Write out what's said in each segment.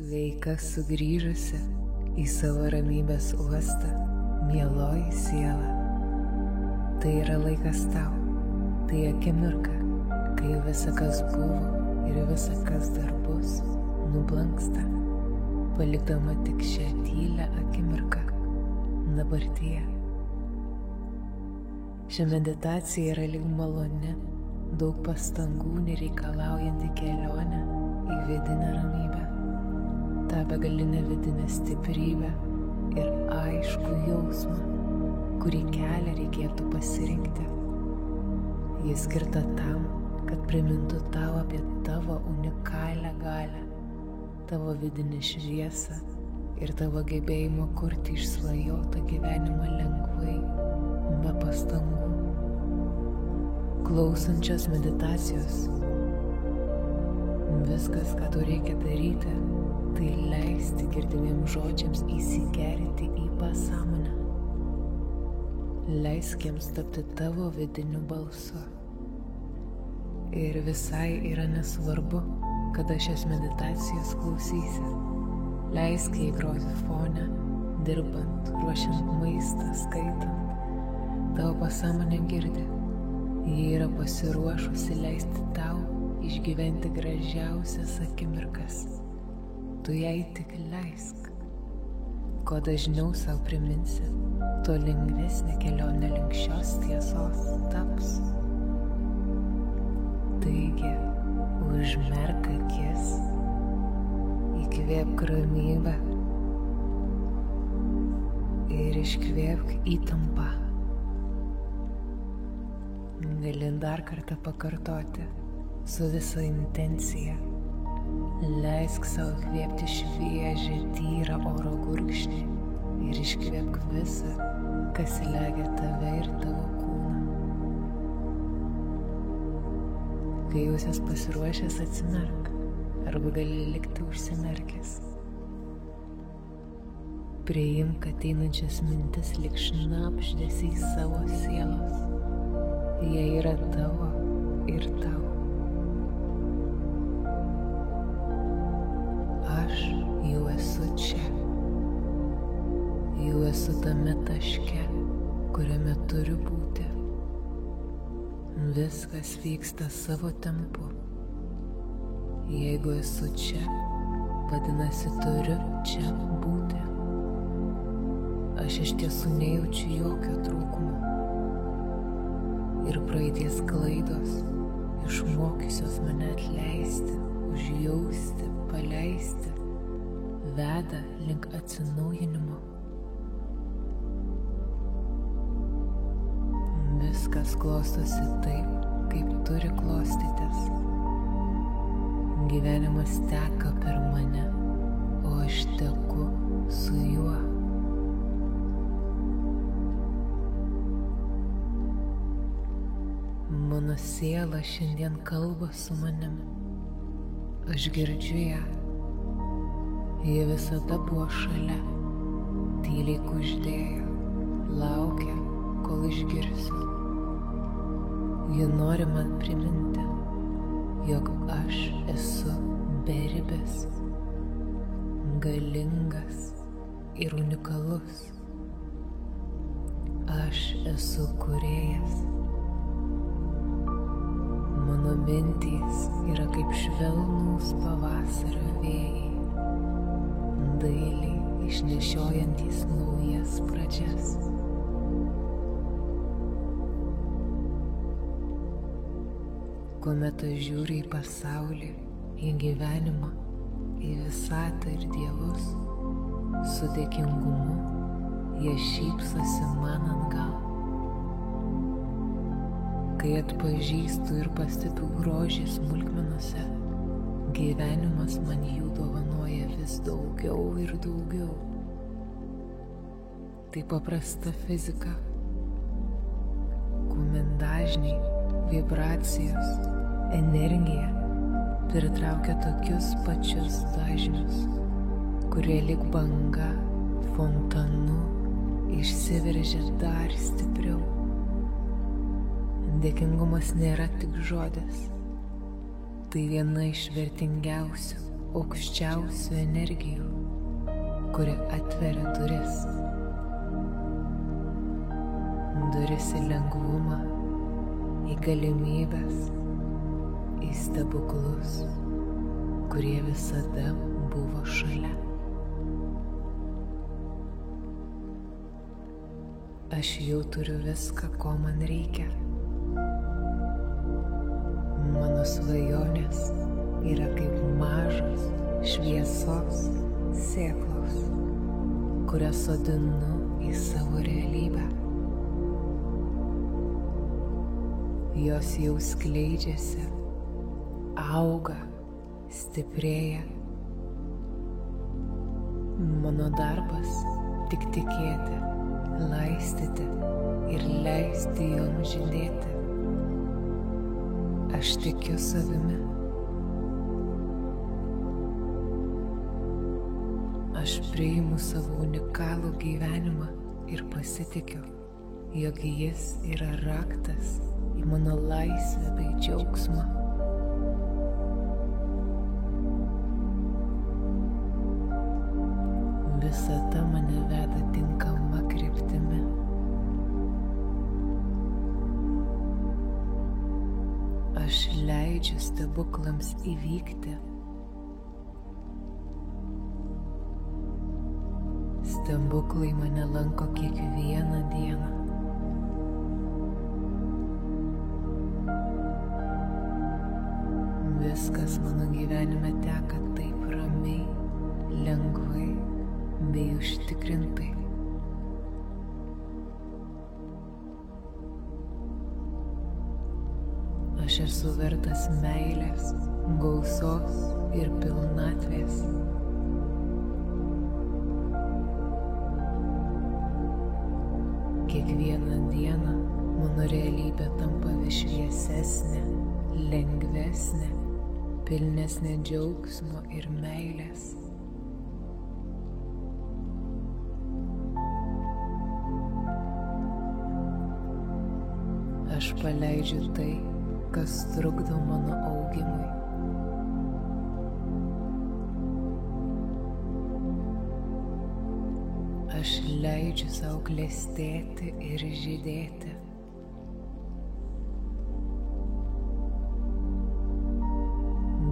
Sveika sugrįžusi į savo ramybės uostą, mieloji siela. Tai yra laikas tau, tai akimirka, kai visa kas buvo ir visa kas dar bus nublanksta, palikdama tik šią tylią akimirką dabartyje. Ši meditacija yra lyg maloni, daug pastangų nereikalaujanti kelionė į vidinę ramybę, tą begalinę vidinę stiprybę ir aiškų jausmą, kurį kelią reikėtų pasirinkti. Jis skirta tam, kad primintų tau apie tavo unikalią galią, tavo vidinę šviesą ir tavo gebėjimą kurti išsvajotą gyvenimą lengvai, be pastangų. Klausančios meditacijos, viskas, ką tu reikia daryti, tai leisti girdimiems žodžiams įsigerti į pasąmonę. Leisk jiems tapti tavo vidiniu balsu. Ir visai yra nesvarbu, kada šias meditacijas klausysi. Leisk jai groti fone, dirbant, ruošiant maistą, skaitant. Tavo pasąmonė girdi. Ji yra pasiruošusi leisti tau išgyventi gražiausias akimirkas. Tu jai tik leisk. Kuo dažniau savo priminsi, tuo lengvesnė kelionė link šios tiesos taps. Taigi, užmerk akis, įkvėpk ramybę ir iškvėpk įtampą. Gali dar kartą pakartoti su visa intencija. Leisk savo kvėpti šviežią, tyrą oro gurkšnį ir iškvėpk visą, kas slegia tave ir tavo kūną. Kai jausies pasiruošęs, atsimerk arba gali likti užsimerkęs. Priimk ateinančias mintis lyg šnabždesiai savo sielos. Jie yra tavo ir tau. Aš jau esu čia. Jau esu tame taške, kuriame turiu būti. Viskas vyksta savo tempu. Jeigu esu čia, vadinasi turiu čia būti. Aš iš tiesų nejaučiu jokio trūkumo. Ir praeities klaidos, išmokysios mane atleisti, užjausti, paleisti, veda link atsinaujinimo. Viskas klostosi taip, kaip turi klostytis. Gyvenimas teka per mane, o aš teku su juo. Mano siela šiandien kalba su manimi. Aš girdžiu ją. Ji visada buvo šalia, tyliai kuždėjo, laukia, kol išgirsiu. Ji nori man priminti, jog aš esu beribis, galingas ir unikalus. Aš esu kūrėjas. Mano mintys yra kaip švelnūs pavasario vėjai, dailiai išnešiojantys naujas pradžias. Kuomet aš žiūriu į pasaulį, į gyvenimą, į visatą ir dievus, su dėkingumu jie šypsosi man atgal. Kai atpažįstu ir pastebiu grožį smulkmenose, gyvenimas man jų dovanoja vis daugiau ir daugiau. Tai paprasta fizika, kuomet dažniai, vibracijos, energija pritraukia tokius pačius dažnius, kurie lyg banga, fontanu išsiveržia dar stipriau. Dėkingumas nėra tik žodis. Tai viena iš vertingiausių aukščiausių energijų, kuri atveria duris. Duris į lengvumą, į galimybės, į stebuklus, kurie visada buvo šalia. Aš jau turiu viską, ko man reikia. Mano svajonės yra kaip mažos šviesos sėklos, kurias sodinu į savo realybę. Jos jau skleidžiasi, auga, stiprėja. Mano darbas tik tikėti, laistyti ir leisti joms žydėti. Aš tikiu savimi. Aš priimu savo unikalų gyvenimą ir pasitikiu, jog jis yra raktas į mano laisvę bei džiaugsmą. Visata mane veda tinkama kryptimi. Aš leidžiu stebuklams įvykti. Stebuklai mane lanko kiekvieną dieną. Viskas mano gyvenime teka taip ramiai, lengvai bei užtikrintai. Aš esu vertas meilės, gausos ir pilnatvės. Kiekvieną dieną mano realybė tampa vis šviesesnė, lengvesnė, pilnesnė džiaugsmo ir meilės. Aš paleidžiu tai, kas trukdo mano augimui. Aš leidžiu savo klestėti ir žydėti.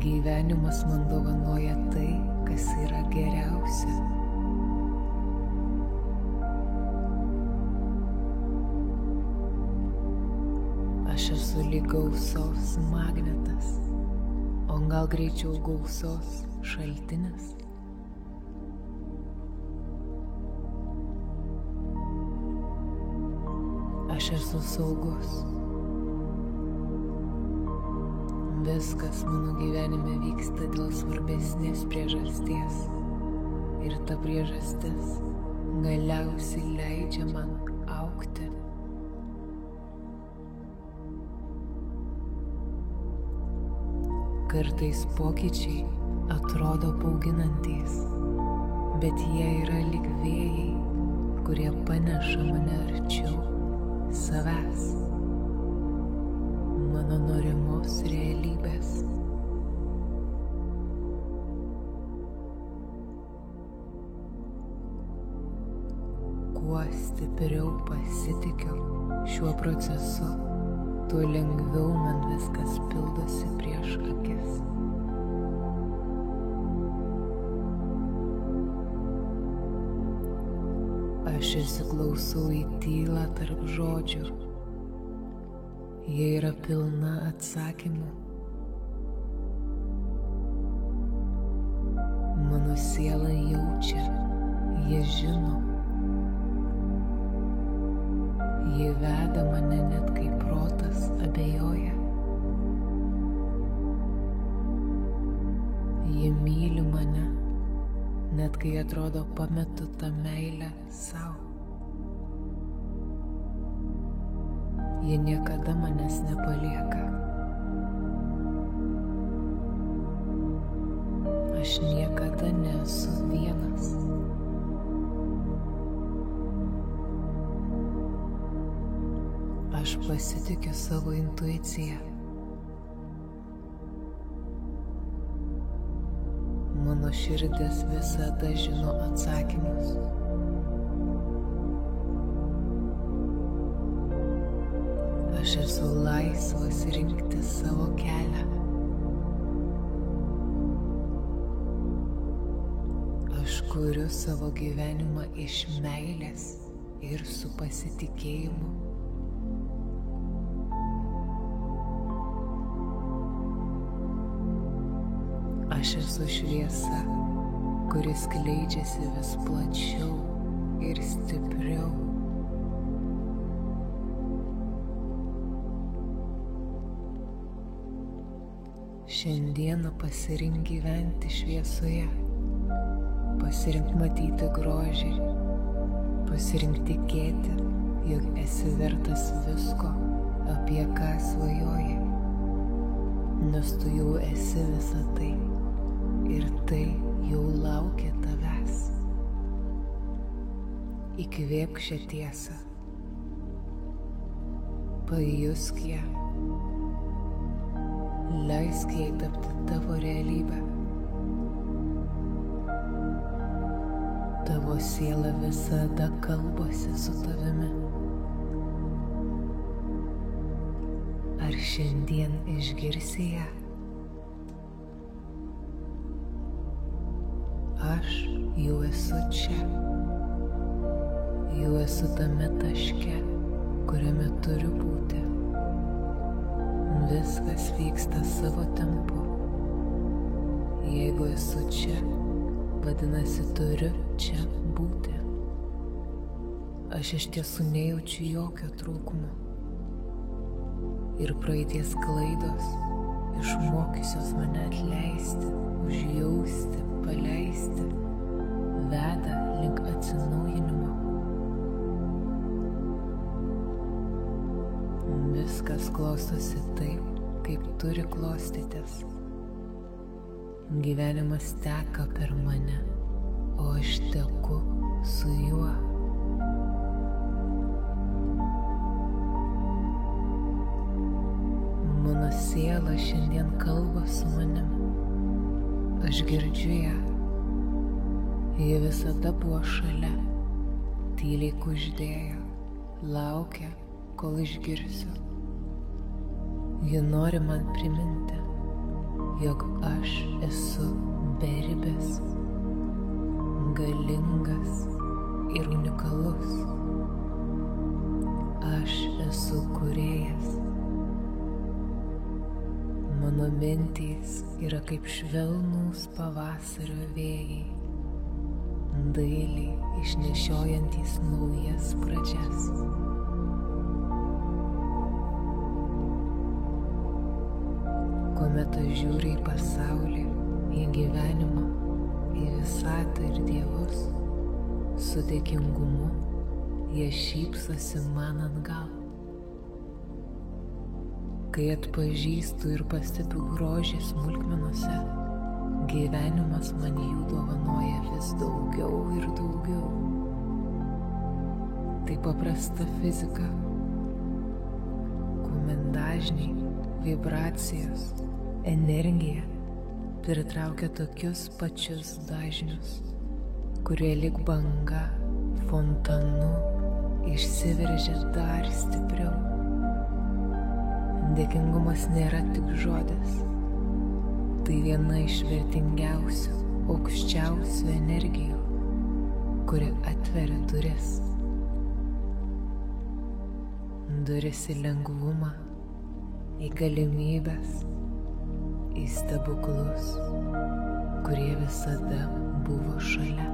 Gyvenimas man dovanoja tai, kas yra geriausia. Aš esu lyg gausos magnetas, o gal greičiau gausos šaltinis. Aš esu saugus. Viskas mano gyvenime vyksta dėl svarbesnės priežasties. Ir ta priežastis galiausiai leidžia man augti. Kartais pokyčiai atrodo bauginantys, bet jie yra lyg vėjai, kurie paneša mane arčiau savęs, mano norimos realybės. Kuo stipriau pasitikiu šiuo procesu, tuo lengviau man viskas pildosi prieš akis. Aš įsiklausau į tylą tarp žodžių. Jie yra pilna atsakymų. Mano siela jaučia, jie žino. Jie veda mane net kai protas abejoja. Jie myli mane, net kai atrodo pametu tą meilę sau. Jie niekada manęs nepalieka. Aš niekada nesu vienas. Aš pasitikiu savo intuiciją. mano širdis visada žino atsakymus. Aš esu laisvas rinkti savo kelią. Aš kuriu savo gyvenimą iš meilės ir su pasitikėjimu. Aš esu šviesa, kuris skleidžiasi vis plačiau ir stipriau. Šiandieną pasirink gyventi šviesoje, pasirink matyti grožį, pasirink tikėti, jog esi vertas visko, apie ką svajoji, nes tu jau esi visa tai ir tai jau laukia tavęs. Įkvėpk šią tiesą, pajusk ją, leisk jai tapti tavo realybę. Tavo siela visada kalbasi su tavimi. Ar šiandien išgirsi ją? Aš jau esu čia. Jau esu tame taške, kuriame turiu būti. Viskas vyksta savo tempu. Jeigu esu čia, vadinasi turiu čia būti. Aš iš tiesų nejaučiu jokio trūkumo. Ir praeities klaidos išmokysios mane atleisti, užjausti, paleisti, veda link atsinaujinimo. Viskas klostosi taip, kaip turi klostytis. Gyvenimas teka per mane, o aš teku su juo. Mano siela šiandien kalba su manim. Aš girdžiu ją. Ji visada buvo šalia, tyliai kuždėjo, laukia, kol išgirsiu. Ji nori man priminti, jog aš esu beribis, galingas ir unikalus. Aš esu kūrėjas. Mano mintys yra kaip švelnūs pavasario vėjai, dailiai išnešiojantys naujas pradžias. Kuomet aš žiūriu į pasaulį, į gyvenimą, į visatą ir dievus, su dėkingumu jie šypsosi man atgal. Kai atpažįstu ir pastebiu grožį smulkmenose, gyvenimas man jų dovanoja vis daugiau ir daugiau. Tai paprasta fizika, kuomet dažniai, vibracijos, energija pritraukia tokius pačius dažnius, kurie lyg banga, fontanu išsiveržia dar stipriau. Dėkingumas nėra tik žodis. Tai viena iš vertingiausių, aukščiausių energijų, kuri atveria duris. Duris į lengvumą, į galimybes, į stebuklus, kurie visada buvo šalia.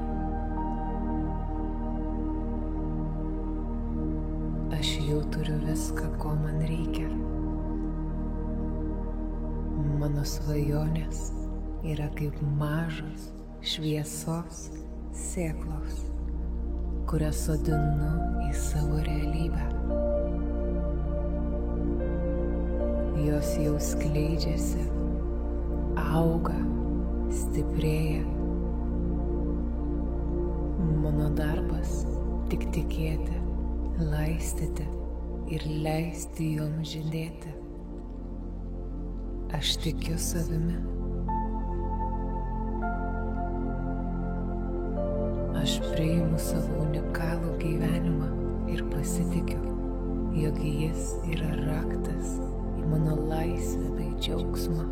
Aš jau turiu viską, ko man reikia. Mano svajonės yra kaip mažos šviesos sėklos, kurias sodinu į savo realybę. Jos jau skleidžiasi, auga, stiprėja. Mano darbas tik tikėti, laistyti ir leisti joms žydėti. Aš tikiu savimi. Aš priimu savo unikalų gyvenimą ir pasitikiu, jog jis yra raktas į mano laisvę bei džiaugsmą.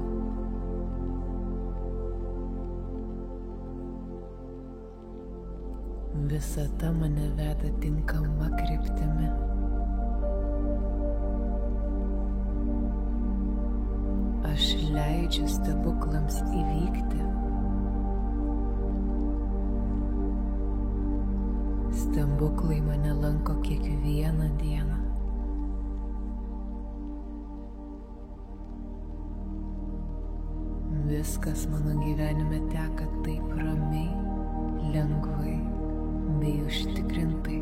Visata mane veda tinkama kryptimi. Aš leidžiu stebuklams įvykti. Stebuklai mane lanko kiekvieną dieną. Viskas mano gyvenime teka taip ramiai, lengvai bei užtikrintai.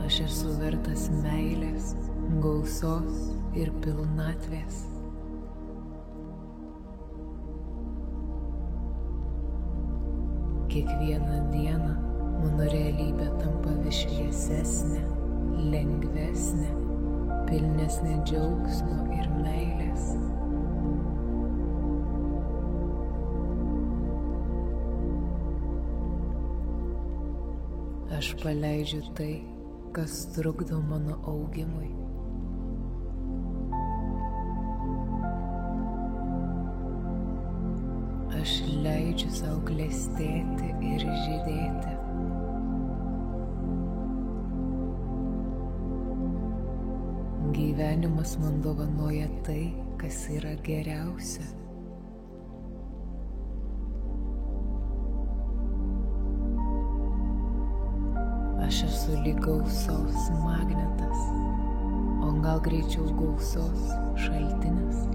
Aš esu vertas meilės, gausos ir pilnatvės. Kiekvieną dieną mano realybė tampa vis šviesesnė, lengvesnė, pilnesnė džiaugsmo ir meilės. Aš paleidžiu tai, kas trukdo mano augimui. Aš leidžiu savo klestėti ir žydėti. Gyvenimas man dovanoja tai, kas yra geriausia. Aš esu lyg gausos magnetas, o gal greičiau gausos šaltinis.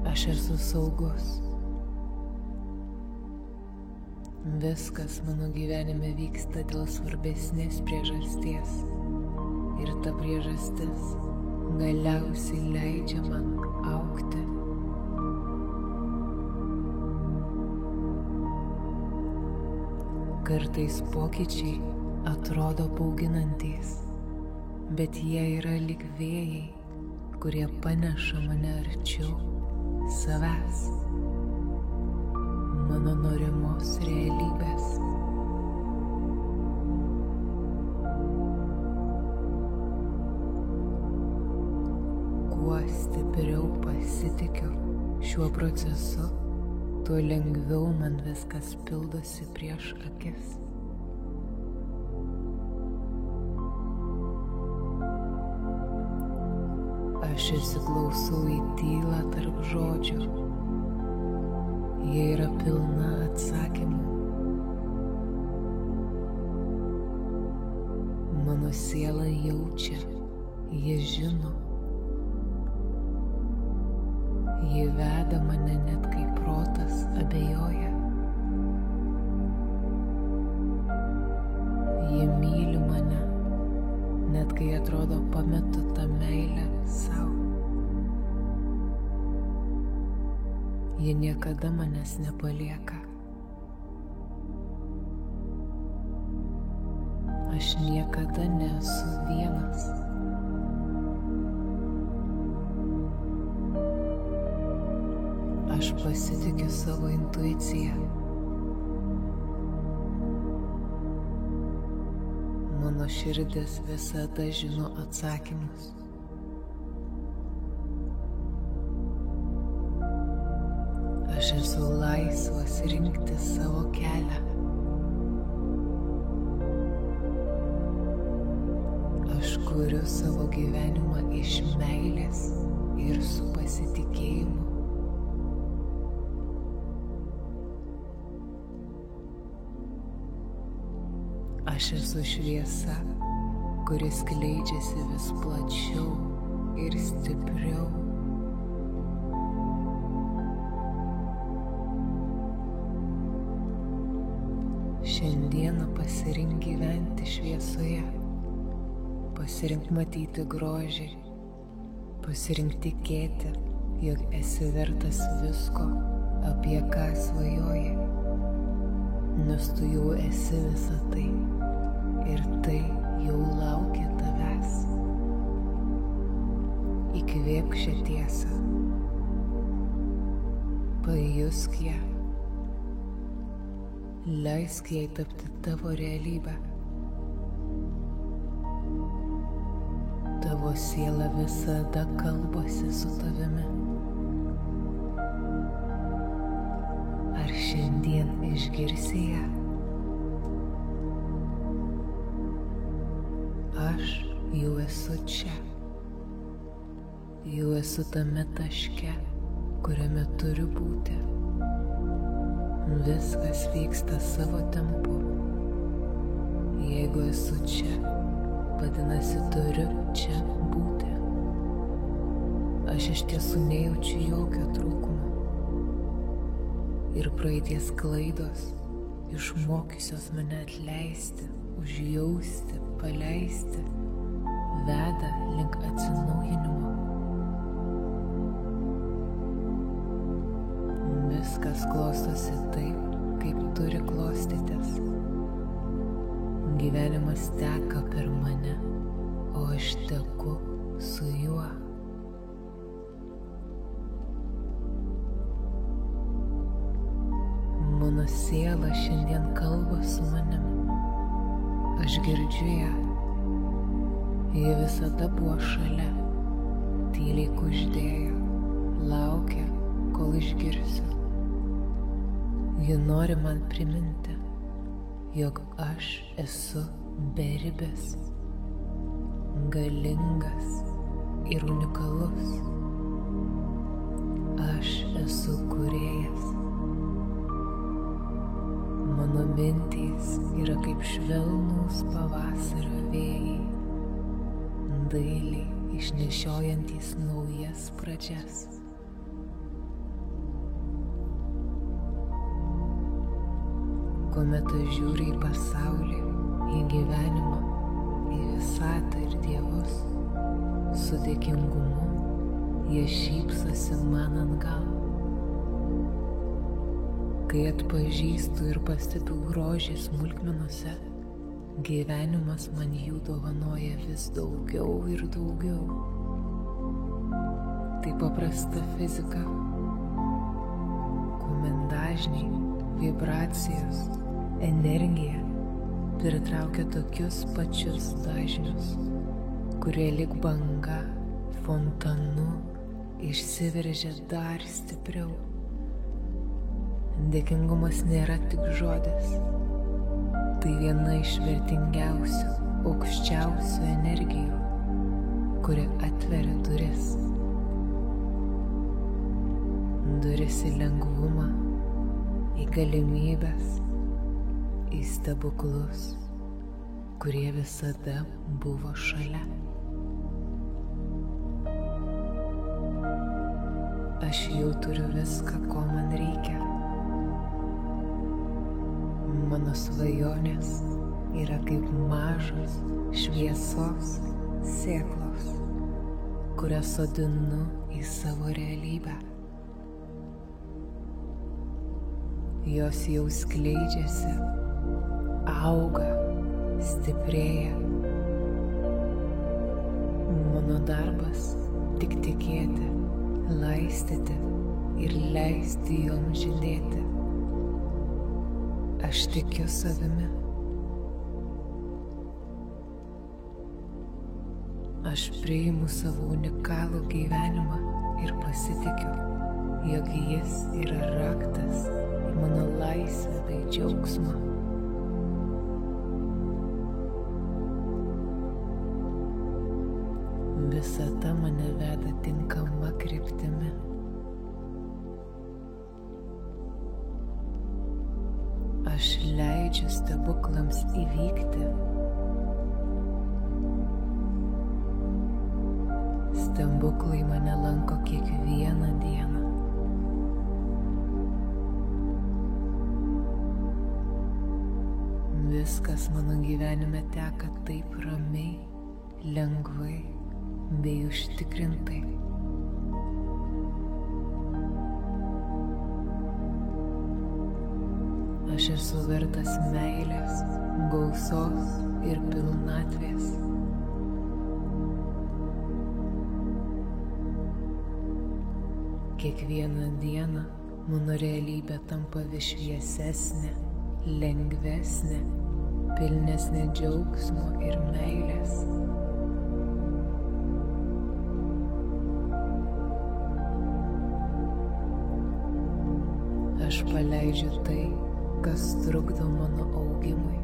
Aš esu saugus. Viskas mano gyvenime vyksta dėl svarbesnės priežasties. Ir ta priežastis galiausiai leidžia man augti. Kartais pokyčiai atrodo bauginantys, bet jie yra lyg vėjai, kurie paneša mane arčiau savęs, mano norimos realybės. Kuo stipriau pasitikiu šiuo procesu, tuo lengviau man viskas pildosi prieš akis. Aš įsiklausau į tylą tarp žodžių. Jie yra pilna atsakymų. Mano siela jaučia, jie žino. Ji veda mane net kai protas abejoja. Ji myli mane, net kai atrodo pametu tą meilę sau. Ji niekada manęs nepalieka. Aš niekada nesu vienas. Aš pasitikiu savo intuiciją. Mano širdis visada žino atsakymus. Aš esu laisvas rinkti savo kelią. Aš kuriu savo gyvenimą iš meilės ir su pasitikėjimu. Aš esu šviesa, kuris skleidžiasi vis plačiau ir stipriau. Šiandieną pasirink gyventi šviesoje, pasirink matyti grožį, pasirink tikėti, jog esi vertas visko, apie ką svajoji, nes tu jau esi visa tai ir tai jau laukia tavęs. įkvėpk šią tiesą, pajusk ją, leisk jai tapti tavo realybę. Tavo siela visada kalbasi su tavimi. Ar šiandien išgirsi ją? Aš jau esu čia. Jau esu tame taške, kuriame turiu būti. Viskas vyksta savo tempu. Jeigu esu čia, vadinasi turiu čia būti. Aš iš tiesų nejaučiu jokio trūkumo. Ir praeities klaidos, išmokysios mane atleisti, užjausti, paleisti, veda link atsinaujinimo. Viskas klostosi taip, kaip turi klostytis. Gyvenimas teka per mane, o aš teku su juo. Mano siela šiandien kalba su manim. Aš girdžiu ją. Ji visada buvo šalia, tyliai kuždėjo, laukia, kol išgirsiu. Ji nori man priminti, jog aš esu beribis, galingas ir unikalus. Aš esu kūrėjas. Mano mintys yra kaip švelnūs pavasario vėjai, dailiai išnešiojantys naujas pradžias. Kuomet aš žiūriu į pasaulį, į gyvenimą, į visatą ir dievus, su dėkingumu jie šypsosi man atgal. Kai atpažįstu ir pastebiu grožį smulkmenose, gyvenimas man jų dovanoja vis daugiau ir daugiau. Tai paprasta fizika, kuomet dažniai, vibracijos, energija pritraukia tokius pačius dažnius, kurie lyg banga, fontanu išsiveržia dar stipriau. Dėkingumas nėra tik žodis. Tai viena iš vertingiausių, aukščiausių energijų, kuri atveria duris. Duris į lengvumą, į galimybes, į stebuklus, kurie visada buvo šalia. Aš jau turiu viską, ko man reikia. Mano svajonės yra kaip mažos šviesos sėklos, kurias sodinu į savo realybę. Jos jau skleidžiasi, auga, stiprėja. Mano darbas tik tikėti, laistyti ir leisti joms žydėti. Aš tikiu savimi. Aš priimu savo unikalų gyvenimą ir pasitikiu, jog jis yra raktas į mano laisvę bei džiaugsmą. Visata mane veda tinkama kryptimi. Aš leidžiu stebuklams įvykti. Stebuklai mane lanko kiekvieną dieną. Viskas mano gyvenime teka taip ramiai, lengvai bei užtikrintai. Aš esu vertas meilės, gausos ir pilnatvės. Kiekvieną dieną mano realybė tampa vis šviesesnė, lengvesnė, pilnesnė džiaugsmo ir meilės. Aš paleidžiu tai, kas trukdo mano augimui.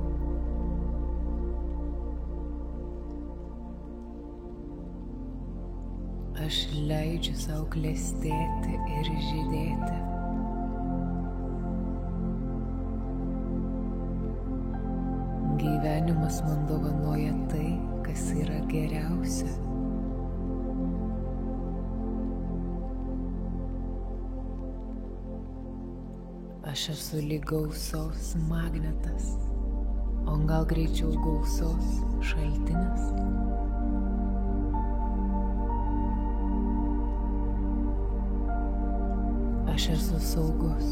Aš leidžiu savo klestėti ir žydėti. Gyvenimas man dovanoja tai, kas yra geriausia. Aš esu lyg gausos magnetas, o gal greičiau gausos šaltinis. Aš esu saugus.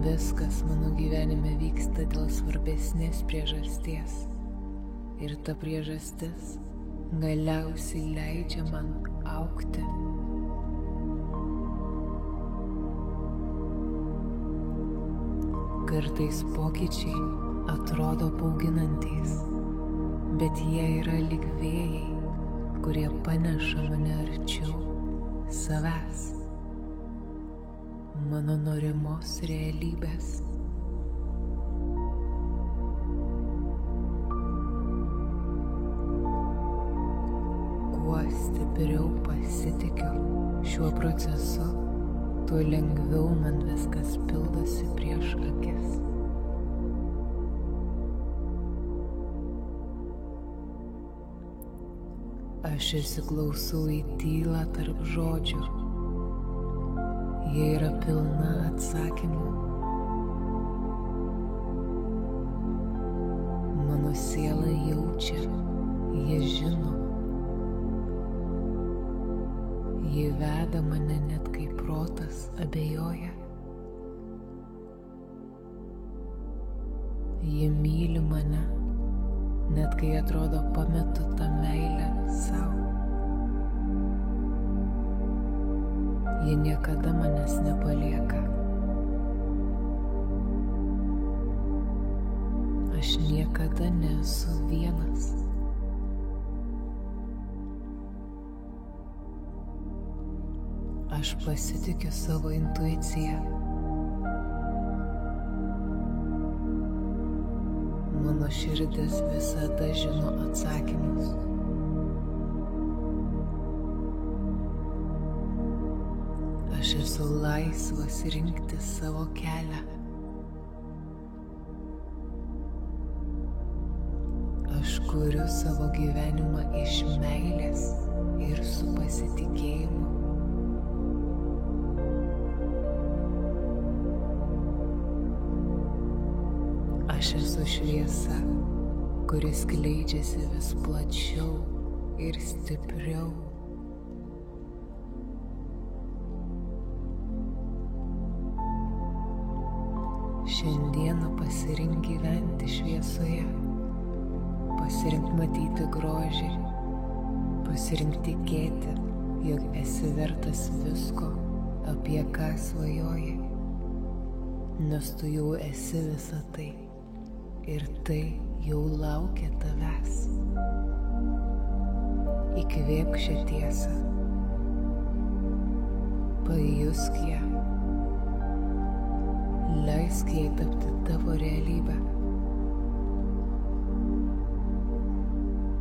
Viskas mano gyvenime vyksta dėl svarbesnės priežasties. Ir ta priežastis galiausiai leidžia man augti. Kartais pokyčiai atrodo bauginantys, bet jie yra lyg vėjai, kurie paneša mane arčiau savęs, mano norimos realybės. Kuo stipriau pasitikiu šiuo procesu, tuo lengviau man viskas pildosi prieš akis. Aš įsiklausau į tylą tarp žodžių. Jie yra pilna atsakymų. Mano siela jaučia, jie žino. Jie veda mane net kai protas abejoja. Jie myli mane, net kai atrodo pametu tą meilę sau. Jie niekada manęs nepalieka. Aš niekada nesu vienas. Aš pasitikiu savo intuiciją. Mano širdis visada žino atsakymus. Aš esu laisvas rinkti savo kelią. Aš kuriu savo gyvenimą iš meilės ir su pasitikėjimu. Aš esu šviesa, kuris skleidžiasi vis plačiau ir stipriau. Šiandieną pasirink gyventi šviesoje, pasirink matyti grožį, pasirink tikėti, jog esi vertas visko, apie ką svajoji, nes tu jau esi visa tai. Ir tai jau laukia tavęs. Įkvėpk šią tiesą. Pajusk ją. Leisk jai tapti tavo realybę.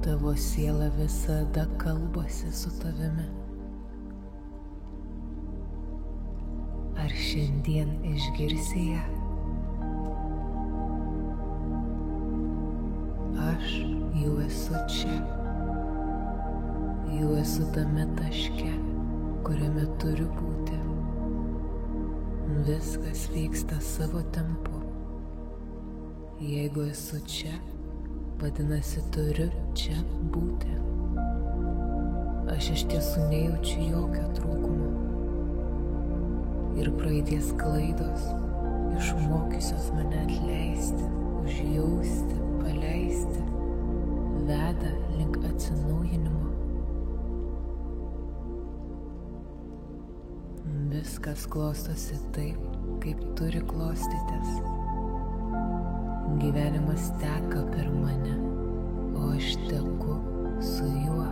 Tavo siela visada kalbasi su tavimi. Ar šiandien išgirsi ją? Aš jau esu čia. Jau esu tame taške, kuriame turiu būti. Viskas vyksta savo tempu. Jeigu esu čia, vadinasi turiu čia būti. Aš iš tiesų nejaučiu jokio trūkumo. Ir praeities klaidos, išmokysios mane atleisti, užjausti, paleisti, veda link atsinaujinimo. viskas klostosi taip, kaip turi klostytis. Gyvenimas teka per mane, o aš teku su juo.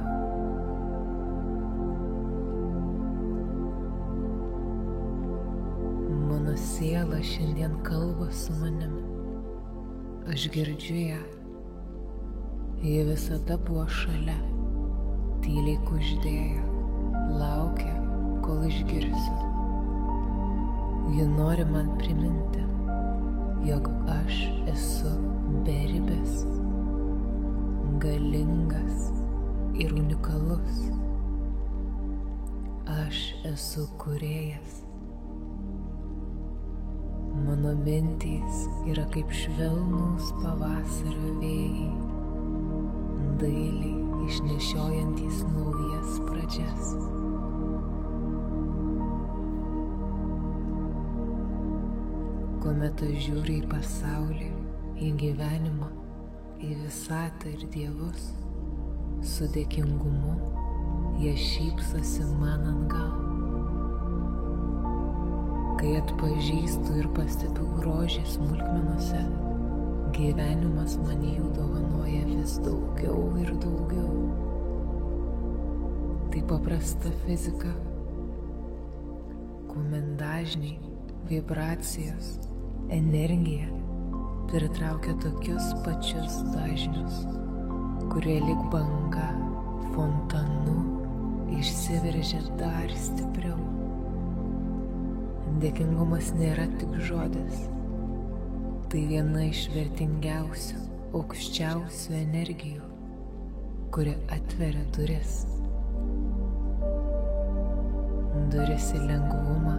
Mano siela šiandien kalba su manim. Aš girdžiu ją. Ji visada buvo šalia, tyliai kuždėjo, laukia, kol išgirsiu. Ji nori man priminti, jog aš esu beribis, galingas ir unikalus. Aš esu kūrėjas. Mano mintys yra kaip švelnūs pavasario vėjai, dailiai išnešiojantys naujas pradžias. Kuomet aš žiūriu į pasaulį, į gyvenimą, į visatą ir dievus, su dėkingumu jie šypsosi man atgal. Kai atpažįstu ir pastebiu grožį smulkmenose, gyvenimas man jų dovanoja vis daugiau ir daugiau. Tai paprasta fizika, kuomet dažniai, vibracijos, energija pritraukia tokius pačius dažnius, kurie lyg banga fontanu išsiveržia dar stipriau. Dėkingumas nėra tik žodis. Tai viena iš vertingiausių, aukščiausių energijų, kuri atveria duris. Duris į lengvumą,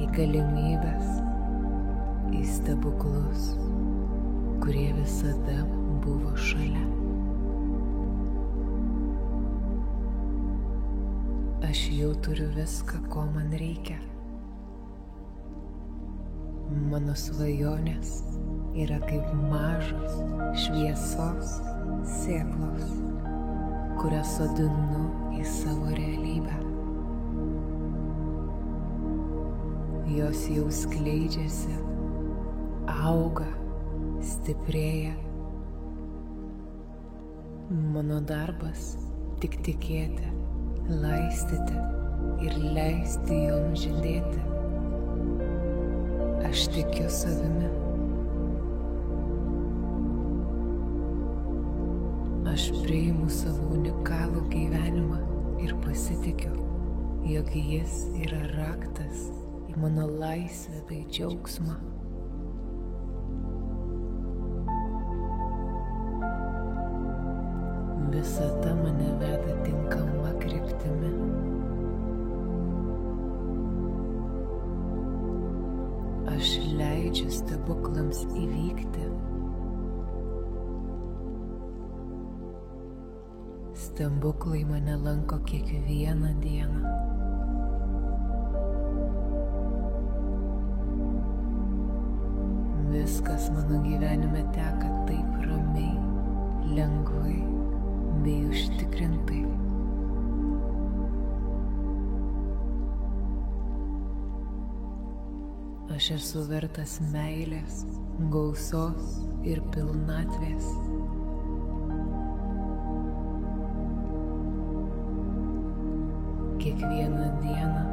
į galimybes, į stebuklus, kurie visada buvo šalia. Aš jau turiu viską, ko man reikia. Mano svajonės yra kaip mažos šviesos sėklos, kurias sodinu į savo realybę. Jos jau skleidžiasi, auga, stiprėja. Mano darbas tik tikėti, laistyti ir leisti joms žydėti. Aš tikiu savimi. Aš priimu savo unikalų gyvenimą ir pasitikiu, jog jis yra raktas į mano laisvę bei džiaugsmą. Visata mane veda tinkama kryptimi. Aš leidžiu stebuklams įvykti. Stebuklai mane lanko kiekvieną dieną. Viskas mano gyvenime teka taip ramiai, lengvai bei užtikrintai. Aš esu vertas meilės, gausos ir pilnatvės. Kiekvieną dieną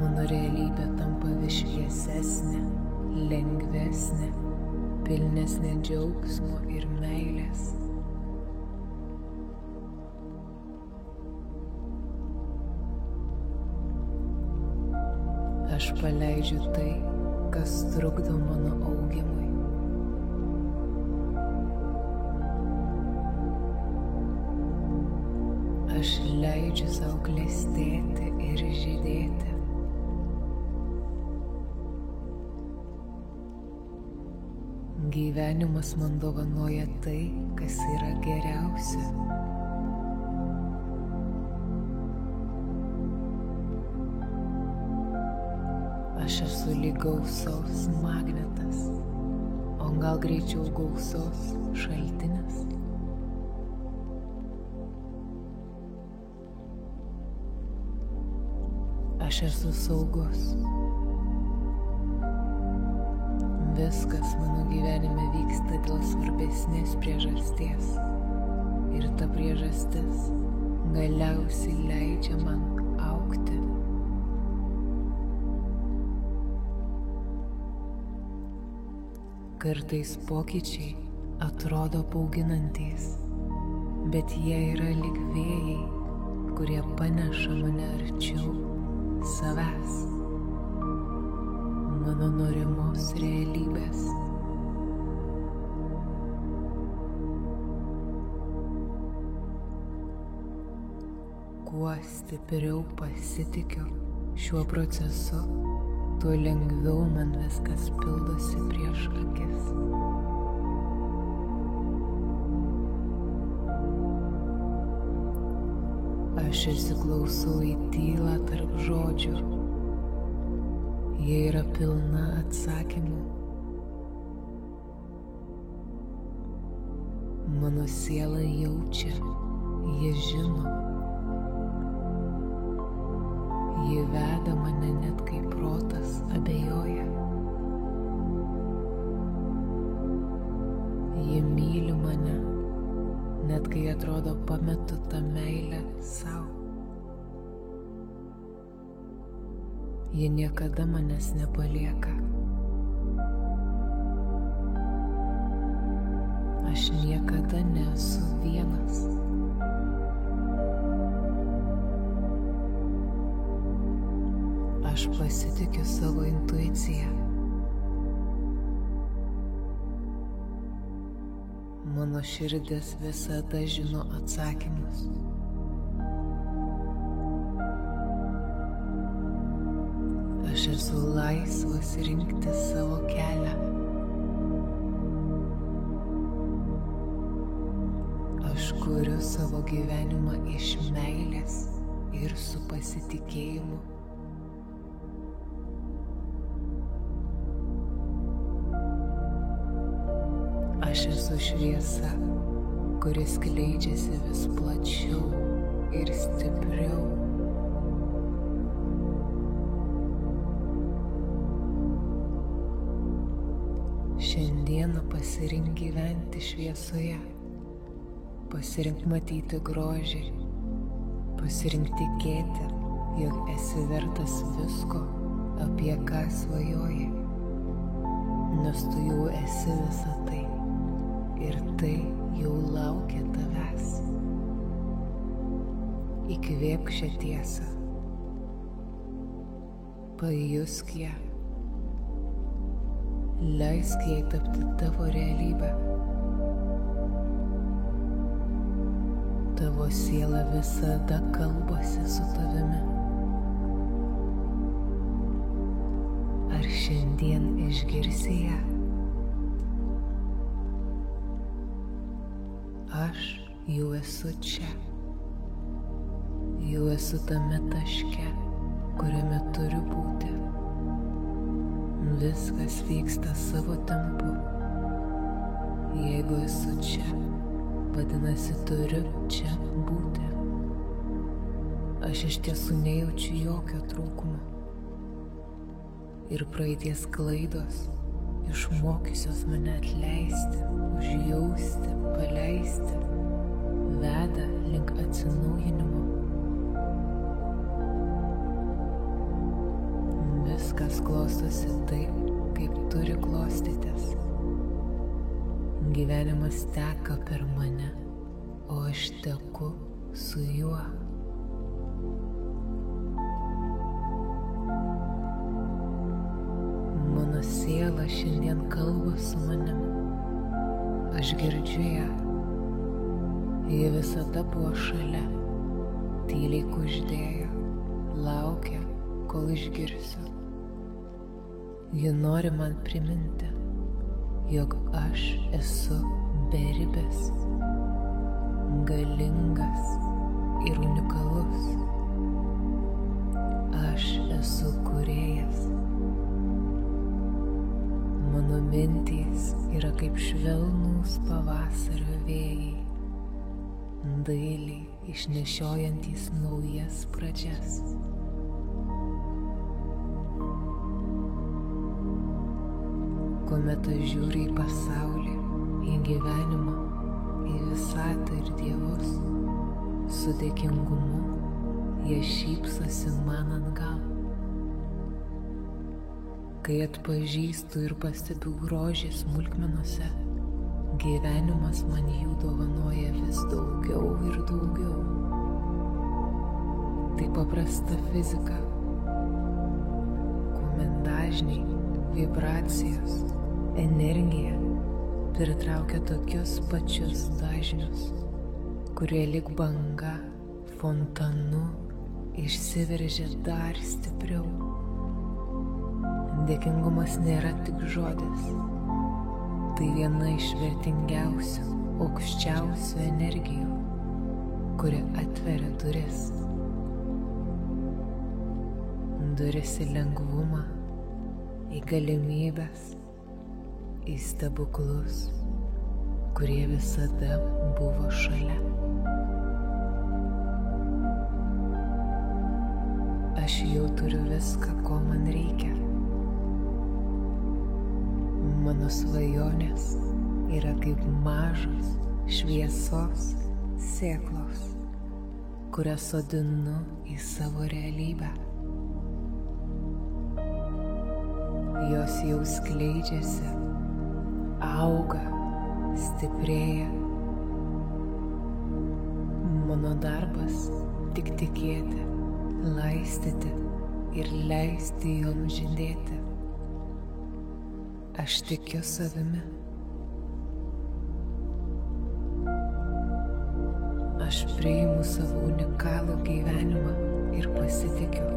mano realybė tampa vis šviesesnė, lengvesnė, pilnesnė džiaugsmo ir meilės. Aš paleidžiu tai, kas trukdo mano augimui. Aš leidžiu savo klestėti ir žydėti. Gyvenimas man dovanoja tai, kas yra geriausia. Aš esu lyg gausos magnetas, o gal greičiau gausos šaltinis. Aš esu saugus. Viskas mano gyvenime vyksta dėl svarbesnės priežasties. Ir ta priežastis galiausiai leidžia man augti. Kartais pokyčiai atrodo bauginantys, bet jie yra lyg vėjai, kurie paneša mane arčiau savęs, mano norimos realybės. Kuo stipriau pasitikiu šiuo procesu, tuo lengviau man viskas pildosi prieš akis. Aš įsiklausau į tylą tarp žodžių. Jie yra pilna atsakymų. Mano siela jaučia, jie žino. Jie veda mane net kai protas abejoja. Jie myli mane, net kai atrodo pametu tą meilę sau. Jie niekada manęs nepalieka. Aš niekada nesu vienas. Aš pasitikiu savo intuiciją. Mano širdis visada žino atsakymus. Aš esu laisvas rinkti savo kelią. Aš kuriu savo gyvenimą iš meilės ir su pasitikėjimu. Aš esu šviesa, kuris skleidžiasi vis plačiau ir stipriau. Šiandieną pasirink gyventi šviesoje, pasirink matyti grožį, pasirink tikėti, jog esi vertas visko, apie ką svajoji, nes tu jau esi visa tai. Ir tai jau laukia tavęs. Įkvėpk šią tiesą. Pajusk ją. Leisk jai tapti tavo realybę. Tavo siela visada kalbasi su tavimi. Ar šiandien išgirsi ją? Aš jau esu čia. Jau esu tame taške, kuriame turiu būti. Viskas vyksta savo tempu. Jeigu esu čia, vadinasi turiu čia būti. Aš iš tiesų nejaučiu jokio trūkumo. Ir praeities klaidos išmokysios mane atleisti, užjausti, paleisti, veda link atsinaujinimo. Viskas klostosi taip, kaip turi klostytis. Gyvenimas teka per mane, o aš teku su juo. Mano siela šiandien kalba su manim. Aš girdžiu ją. Ji visada buvo šalia, tyliai kuždėjo, laukia, kol išgirsiu. Ji nori man priminti, jog aš esu beribis, galingas ir unikalus. Aš esu kūrėjas. Mano mintys yra kaip švelnūs pavasario vėjai, dailiai išnešiojantys naujas pradžias. kuomet aš žiūriu į pasaulį, į gyvenimą, į visatą ir dievus, su dėkingumu jie šypsosi man atgal. Kai atpažįstu ir pastebiu grožį smulkmenose, gyvenimas man jų dovanoja vis daugiau ir daugiau. Tai paprasta fizika, kuomet dažniai, vibracijos, energija pritraukia tokius pačius dažnius, kurie lyg banga fontanu išsiveržia dar stipriau. Dėkingumas nėra tik žodis, tai viena iš vertingiausių, aukščiausių energijų, kuri atveria duris. Duris į lengvumą, į galimybes, į stebuklus, kurie visada buvo šalia. Aš jau turiu viską, ko man reikia. Mano svajonės yra kaip mažos šviesos sėklos, kurias sodinu į savo realybę. Jos jau skleidžiasi, auga, stiprėja. Mano darbas tik tikėti, laistyti ir leisti joms žydėti. Aš tikiu savimi. Aš priimu savo unikalų gyvenimą ir pasitikiu,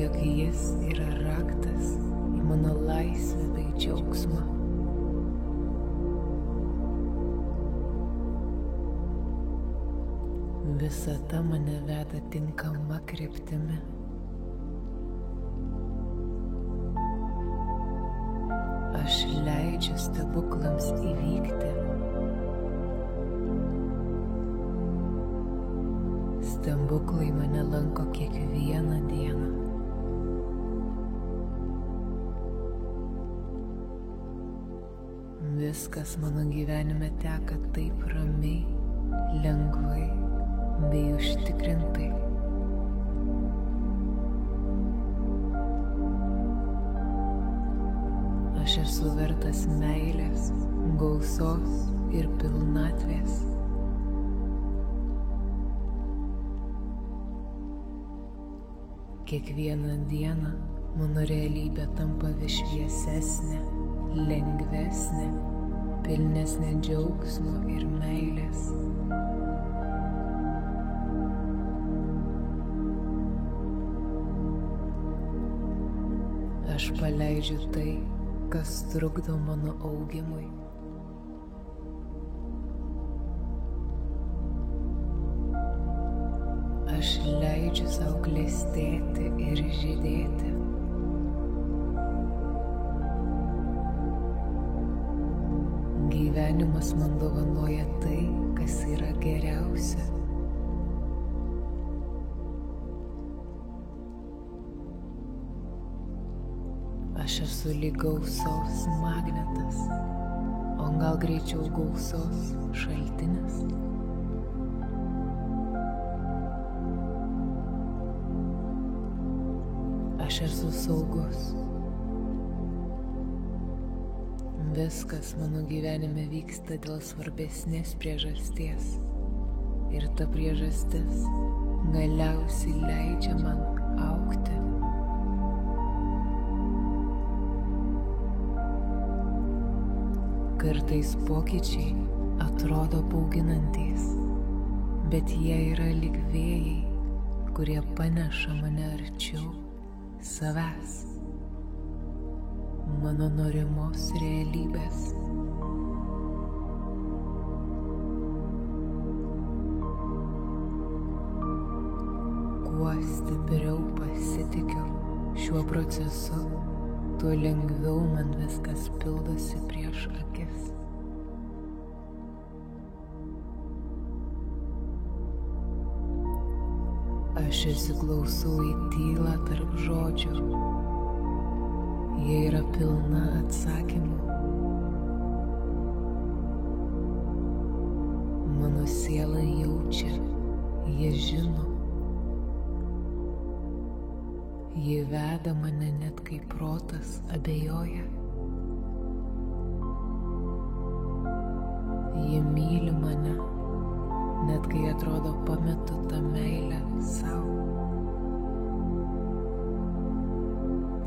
jog jis yra raktas į mano laisvę bei džiaugsmą. Visata mane veda tinkama kryptimi. Aš leidžiu stebuklams įvykti. Stebuklai mane lanko kiekvieną dieną. Viskas mano gyvenime teka taip ramiai, lengvai bei užtikrintai. Aš esu vertas meilės, gausos ir pilnatvės. Kiekvieną dieną mano realybė tampa vis šviesesnė, lengvesnė, pilnesnė džiaugsmo ir meilės. Aš paleidžiu tai, kas trukdo mano augimui. Aš leidžiu savo klestėti ir žydėti. Gyvenimas man dovanoja tai, kas yra geriausia. Aš esu lyg gausos magnetas, o gal greičiau gausos šaltinis. Aš esu saugus. Viskas mano gyvenime vyksta dėl svarbesnės priežasties. Ir ta priežastis galiausiai leidžia man augti. Kartais pokyčiai atrodo bauginantys, bet jie yra lyg vėjai, kurie paneša mane arčiau savęs, mano norimos realybės. Kuo stipriau pasitikiu šiuo procesu, tuo lengviau man viskas pildosi prieš akis. Aš įsiklausau į tylą tarp žodžių. Jie yra pilna atsakymų, Mano siela jaučia, jie žino. Jie veda mane net kai protas abejoja. Jie myli mane, net kai atrodo pametu tą meilę savo.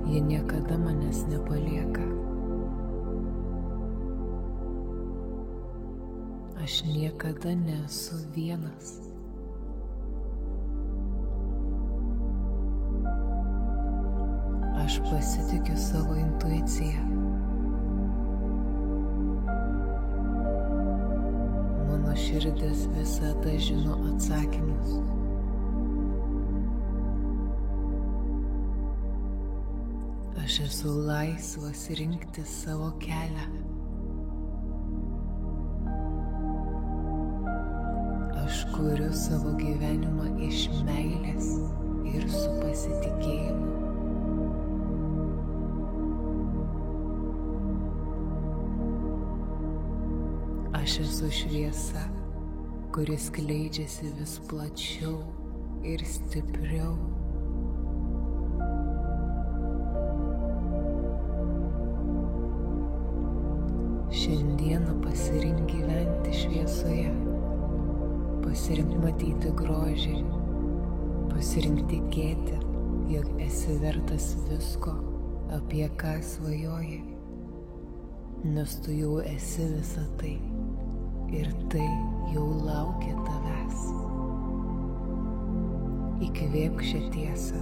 Jie niekada manęs nepalieka. Aš niekada nesu vienas. Aš pasitikiu savo intuiciją. Mano širdis visada žino atsakymus. Aš esu laisvas rinkti savo kelią. Aš kuriu savo gyvenimą iš meilės ir su pasitikėjimu. Aš esu šviesa, kuris skleidžiasi vis plačiau ir stipriau. Šiandieną pasirink gyventi šviesoje, pasirink matyti grožį, pasirink tikėti, jog esi vertas visko, apie ką svajoji, nes tu jau esi visa tai ir tai jau laukia tavęs. Įkvėpk šią tiesą,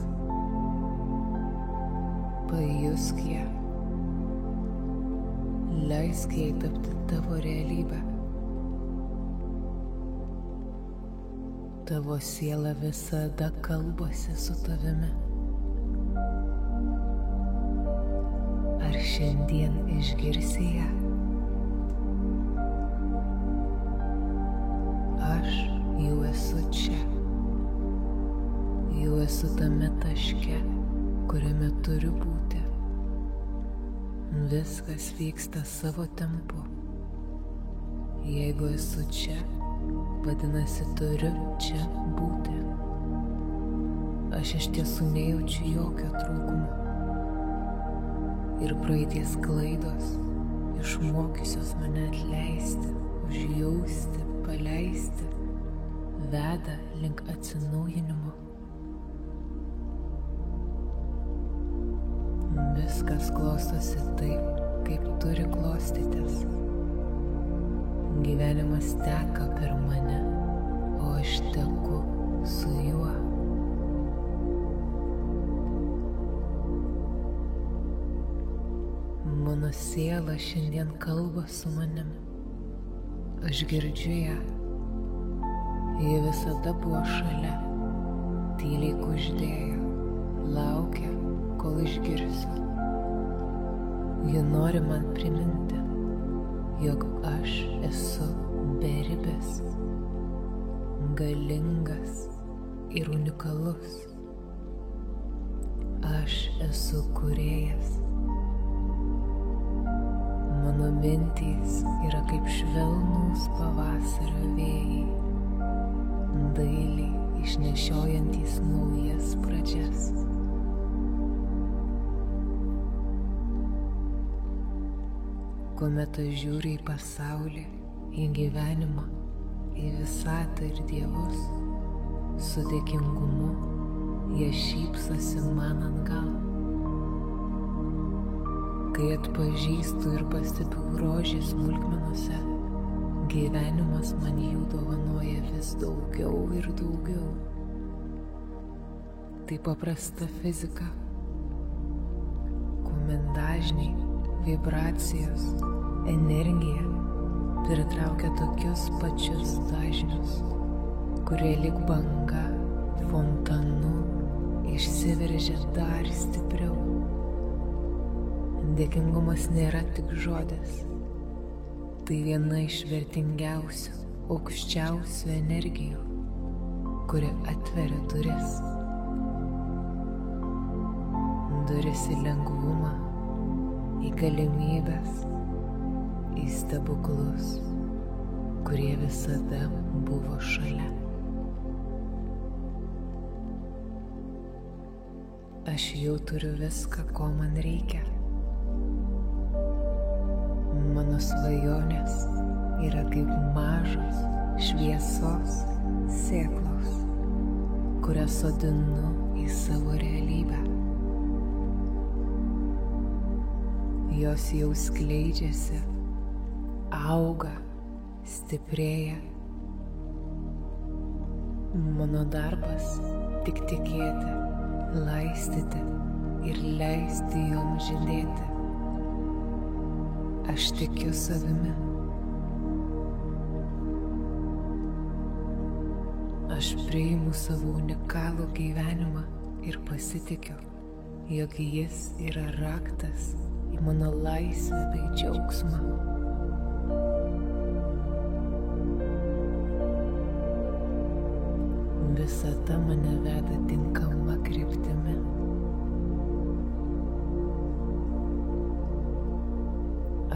pajusk ją. Leisk jai tapti tavo realybę. Tavo siela visada kalbasi su tavimi. Ar šiandien išgirsi ją? Aš jau esu čia. Jau esu tame taške, kuriame turiu būti. Viskas vyksta savo tempu. Jeigu esu čia, vadinasi turiu čia būti. Aš iš tiesų nejaučiu jokio trūkumo. Ir praeities klaidos, išmokysios mane atleisti, užjausti, paleisti, veda link atsinaujinimo. Viskas klostosi taip, kaip turi klostytis. Gyvenimas teka per mane, o aš teku su juo. Mano siela šiandien kalba su manim. Aš girdžiu ją. Ji visada buvo šalia, tyliai kuždėjo, laukia, kol išgirsiu. Ji nori man priminti, jog aš esu beribis, galingas ir unikalus. Aš esu kūrėjas. Mano mintys yra kaip švelnūs pavasario vėjai, dailiai išnešiojantys naujas pradžias. Kuomet aš žiūriu į pasaulį, į gyvenimą, į visatą ir dievus, su dėkingumu jie šypsosi man atgal. Kai atpažįstu ir pastebiu grožį smulkmenose, gyvenimas man jų dovanoja vis daugiau ir daugiau. Tai paprasta fizika, kuomet dažniai, vibracijos, energija pritraukia tokius pačius dažnius, kurie lyg banga, fontanu išsiveržia dar stipriau. Dėkingumas nėra tik žodis. Tai viena iš vertingiausių, aukščiausių energijų, kuri atveria duris. Duris į lengvumą, į galimybės, į stebuklus. kurie visada buvo šalia. Aš jau turiu viską, ko man reikia. Mano svajonės yra kaip mažos šviesos sėklos, kurias sodinu į savo realybę. Jos jau skleidžiasi, auga, stiprėja. Mano darbas tik tikėti, laistyti ir leisti joms žydėti. Aš tikiu savimi. Aš priimu savo unikalų gyvenimą ir pasitikiu, jog jis yra raktas į mano laisvę bei džiaugsmą. Visata mane veda tinkama kryptimi.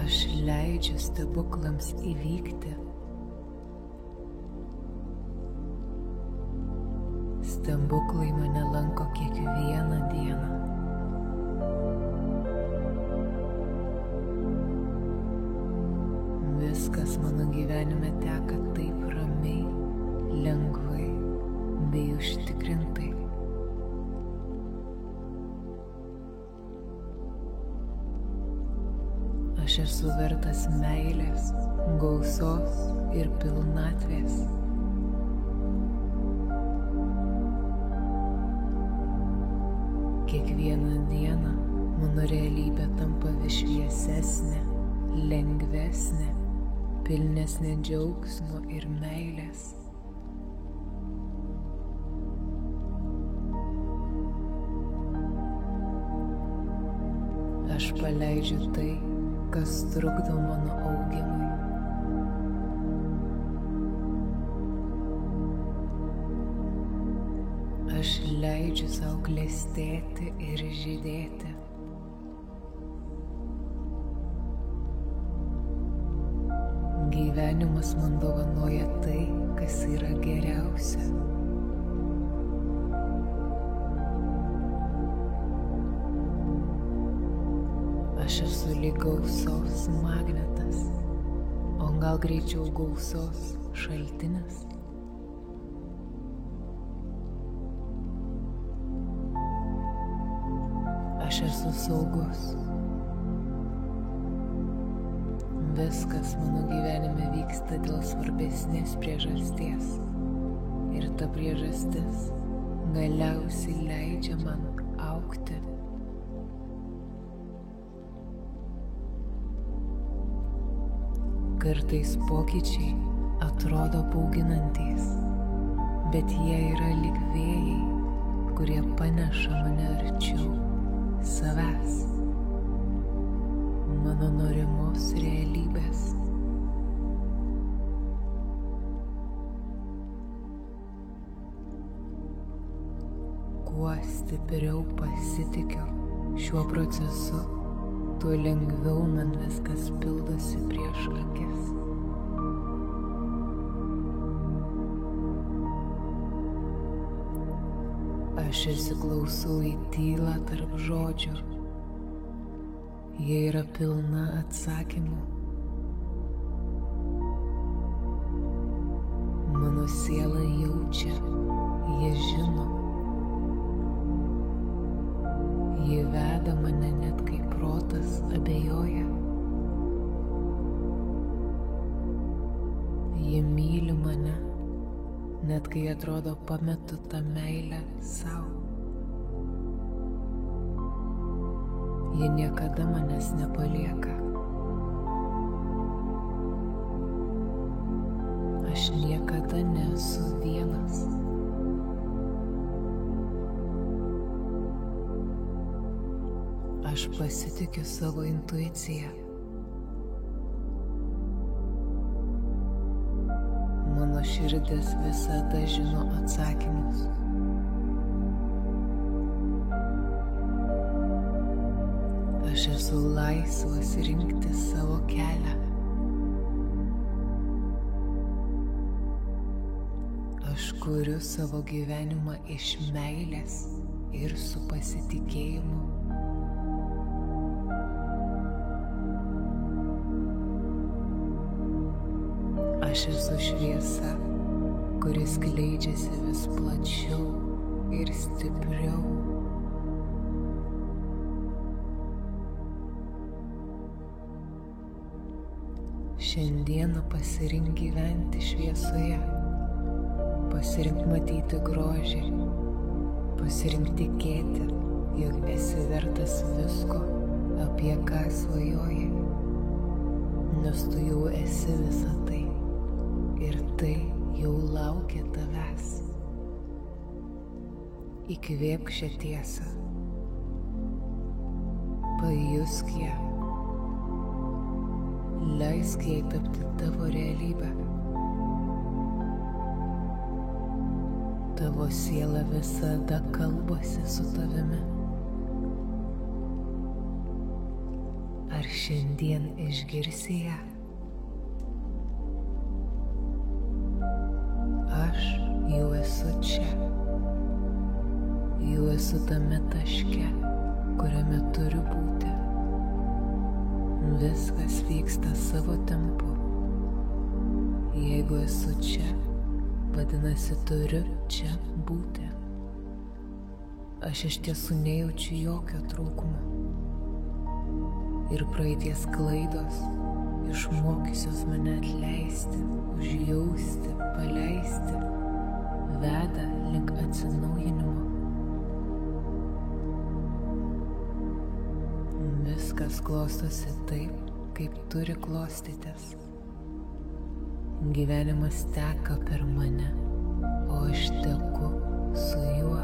Aš leidžiu stebuklams įvykti. Stebuklai mane lanko kiekvieną dieną. Viskas mano gyvenime teka taip ramiai, lengvai bei užtikrintai. Aš esu vertas meilės, gausos ir pilnatvės. Kiekvieną dieną mano realybė tampa vis šviesesnė, lengvesnė, pilnesnė džiaugsmo ir meilės. Aš paleidžiu tai, kas trukdo mano augimui. Aš leidžiu savo klestėti ir žydėti. Gyvenimas man dovanoja tai, kas yra geriausia. Aš esu lyg gausos magnetas, o gal greičiau gausos šaltinis. Aš esu saugus. Viskas mano gyvenime vyksta dėl svarbesnės priežasties. Ir ta priežastis galiausiai leidžia man augti. Kartais pokyčiai atrodo bauginantys, bet jie yra lyg vėjai, kurie paneša mane arčiau savęs, mano norimos realybės. Kuo stipriau pasitikiu šiuo procesu, tuo lengviau man viskas pildosi prieš akis. Aš įsiklausau į tylą tarp žodžių. Jie yra pilna atsakymų. Mano siela jaučia, jie žino. Jie veda mane net kai protas abejoja. Jie myli mane, net kai atrodo pametu tą meilę sau. Jie niekada manęs nepalieka. Aš niekada nesu vienas. Aš pasitikiu savo intuiciją. Mano širdis visada žino atsakymus. Aš esu laisvas rinkti savo kelią. Aš kuriu savo gyvenimą iš meilės ir su pasitikėjimu. Aš esu šviesa, kuris skleidžiasi vis plačiau ir stipriau. Šiandieną pasirink gyventi šviesoje, pasirink matyti grožį, pasirink tikėti, jog esi vertas visko, apie ką svajoji, nes tu jau esi visa tai ir tai jau laukia tavęs. Įkvėpk šią tiesą, pajusk ją, leisk jai tapti tavo realybę. Tavo siela visada kalbasi su tavimi. Ar šiandien išgirsi ją? Aš jau esu čia. Jau esu tame taške, kuriame turiu būti. Viskas vyksta savo tempu. Jeigu esu čia, vadinasi turiu čia būti. Aš iš tiesų nejaučiu jokio trūkumo. Ir praeities klaidos išmokysios mane atleisti, užjausti, paleisti, veda link atsinaujinimo. Viskas klostosi taip, kaip turi klostytis. Gyvenimas teka per mane, o aš teku su juo.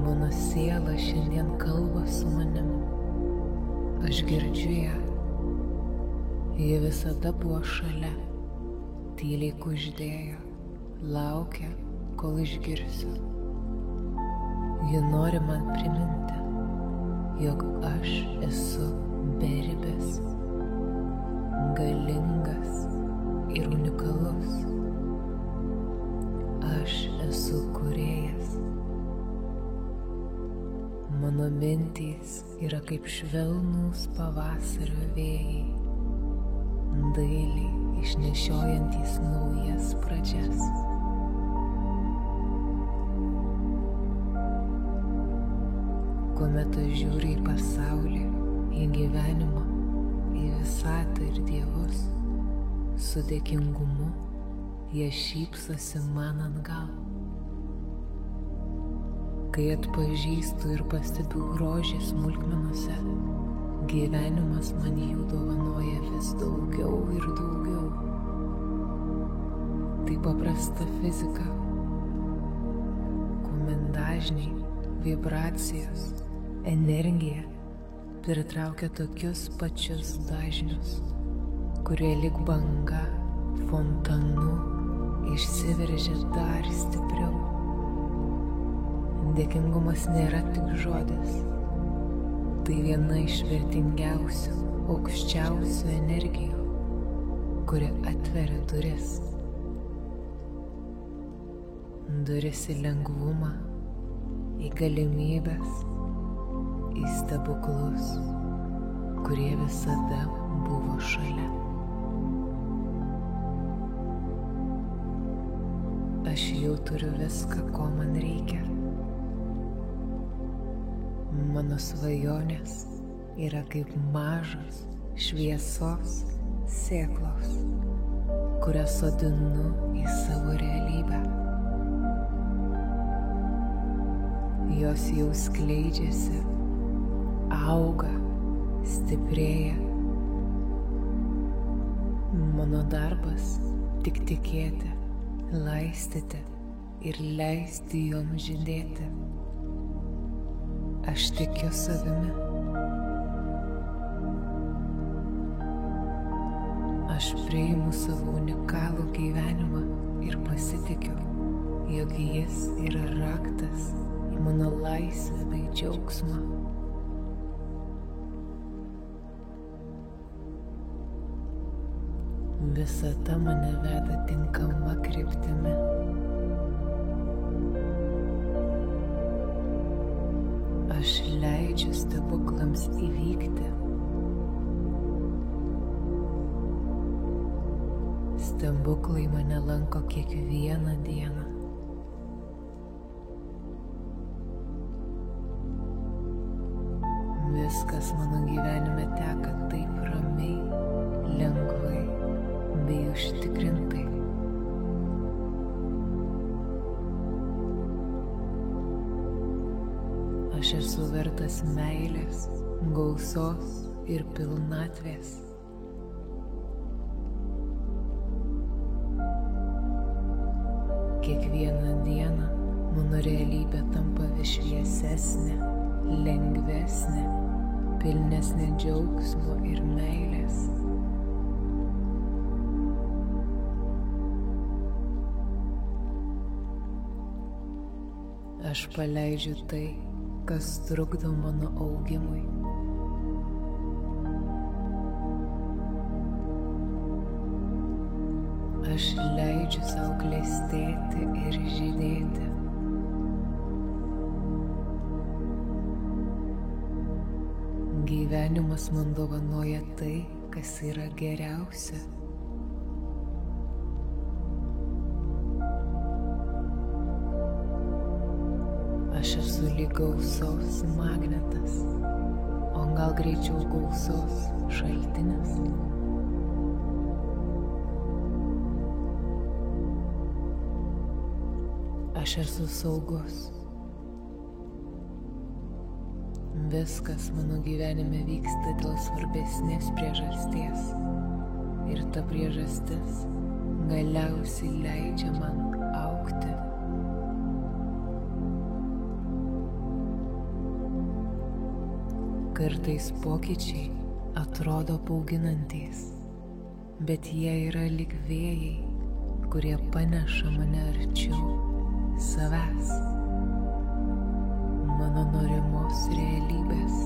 Mano siela šiandien kalba su manim. Aš girdžiu ją. Ji visada buvo šalia, tyliai kuždėjo, laukia, kol išgirsiu. Ji nori man priminti, jog aš esu beribis, galingas ir unikalus. Aš esu kūrėjas. Mano mintys yra kaip švelnūs pavasario vėjai, dailiai išnešiojantys naujas pradžias. Kuomet aš žiūriu į pasaulį, į gyvenimą, į visatą ir dievus, su dėkingumu jie šypsosi man atgal. Kai atpažįstu ir pastebiu grožį smulkmenose, gyvenimas man jų dovanoja vis daugiau ir daugiau. Tai paprasta fizika, kuomet dažniai, vibracijos, energija pritraukia tokius pačius dažnius, kurie lyg banga, fontanu išsiveržia dar stipriau. Dėkingumas nėra tik žodis, tai viena iš vertingiausių, aukščiausių energijų, kuri atveria duris. Duris į lengvumą, į galimybės, į stebuklus, kurie visada buvo šalia. Aš jau turiu viską, ko man reikia. Mano svajonės yra kaip mažos šviesos sėklos, kurias sodinu į savo realybę. Jos jau skleidžiasi, auga, stiprėja. Mano darbas tik tikėti, laistyti ir leisti joms žydėti. Aš tikiu savimi. Aš priimu savo unikalų gyvenimą ir pasitikiu, jog jis yra raktas į mano laisvę bei džiaugsmą. Visata mane veda tinkama kryptimi. Aš leidžiu stebuklams įvykti. Stebuklai mane lanko kiekvieną dieną. Viskas mano gyvenime teka taip ramiai, lengvai bei užtikrintai. Aš esu vertas meilės, gausos ir pilnatvės. Kiekvieną dieną mano realybė tampa vis šviesesnė, lengvesnė, pilnesnė džiaugsmo ir meilės. Aš paleidžiu tai, kas trukdo mano augimui. Aš leidžiu sau klestėti ir žydėti. Gyvenimas man dovanoja tai, kas yra geriausia. Aš esu lyg gausos magnetas, o gal greičiau gausos šaltinis. Aš esu saugus. Viskas mano gyvenime vyksta dėl svarbesnės priežasties. Ir ta priežastis galiausiai leidžia man augti. Kartais pokyčiai atrodo bauginantys, bet jie yra lyg vėjai, kurie paneša mane arčiau savęs, mano norimos realybės.